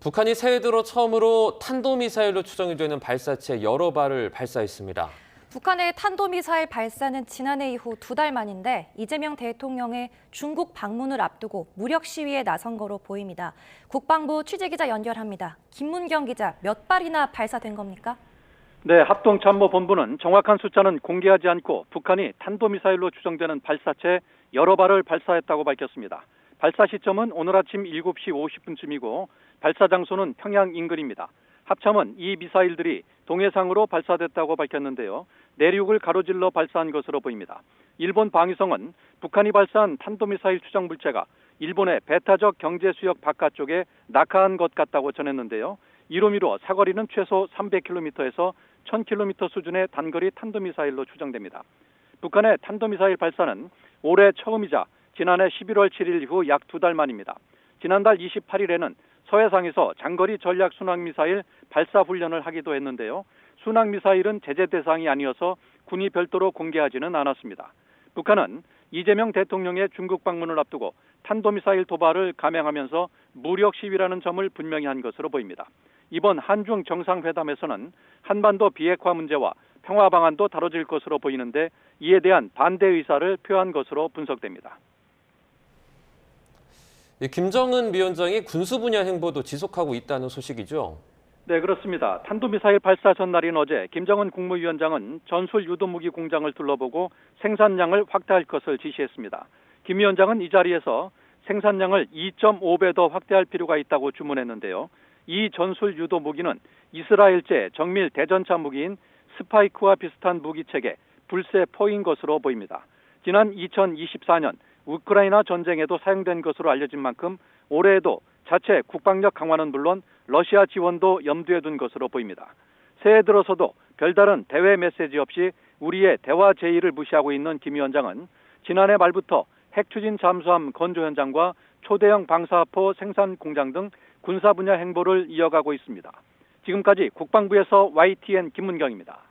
북한이 새해 들어 처음으로 탄도미사일로 추정이 되는 발사체 여러 발을 발사했습니다. 북한의 탄도미사일 발사는 지난해 이후 2달 만인데 이재명 대통령의 중국 방문을 앞두고 무력 시위에 나선 거로 보입니다. 국방부 취재기자 연결합니다. 김문경 기자, 몇 발이나 발사된 겁니까? 네, 합동참모본부는 정확한 숫자는 공개하지 않고 북한이 탄도미사일로 추정되는 발사체 여러 발을 발사했다고 밝혔습니다. 발사 시점은 오늘 아침 7시 50분쯤이고 발사 장소는 평양 인근입니다. 합참은 이 미사일들이 동해상으로 발사됐다고 밝혔는데요. 내륙을 가로질러 발사한 것으로 보입니다. 일본 방위성은 북한이 발사한 탄도미사일 추정 물체가 일본의 배타적 경제수역 바깥쪽에 낙하한 것 같다고 전했는데요. 이로 미뤄 사거리는 최소 300km에서 1000km 수준의 단거리 탄도미사일로 추정됩니다. 북한의 탄도미사일 발사는 올해 처음이자 지난해 11월 7일 이후 약 2달 만입니다. 지난달 28일에는 서해상에서 장거리 전략 순항미사일 발사 훈련을 하기도 했는데요. 순항미사일은 제재 대상이 아니어서 군이 별도로 공개하지는 않았습니다. 북한은 이재명 대통령의 중국 방문을 앞두고 탄도미사일 도발을 감행하면서 무력 시위라는 점을 분명히 한 것으로 보입니다. 이번 한중 정상회담에서는 한반도 비핵화 문제와 평화 방안도 다뤄질 것으로 보이는데 이에 대한 반대 의사를 표한 것으로 분석됩니다. 김정은 위원장이 군수 분야 행보도 지속하고 있다는 소식이죠? 네, 그렇습니다. 탄도미사일 발사 전날인 어제 김정은 국무위원장은 전술 유도무기 공장을 둘러보고 생산량을 확대할 것을 지시했습니다. 김 위원장은 이 자리에서 생산량을 2.5배 더 확대할 필요가 있다고 주문했는데요. 이 전술 유도무기는 이스라엘제 정밀 대전차 무기인 스파이크와 비슷한 무기체계 불세포인 것으로 보입니다. 지난 2024년 우크라이나 전쟁에도 사용된 것으로 알려진 만큼 올해에도 자체 국방력 강화는 물론 러시아 지원도 염두에 둔 것으로 보입니다. 새해 들어서도 별다른 대외 메시지 없이 우리의 대화 제의를 무시하고 있는 김 위원장은 지난해 말부터 핵추진 잠수함 건조 현장과 초대형 방사포 생산 공장 등 군사 분야 행보를 이어가고 있습니다. 지금까지 국방부에서 YTN 김문경입니다.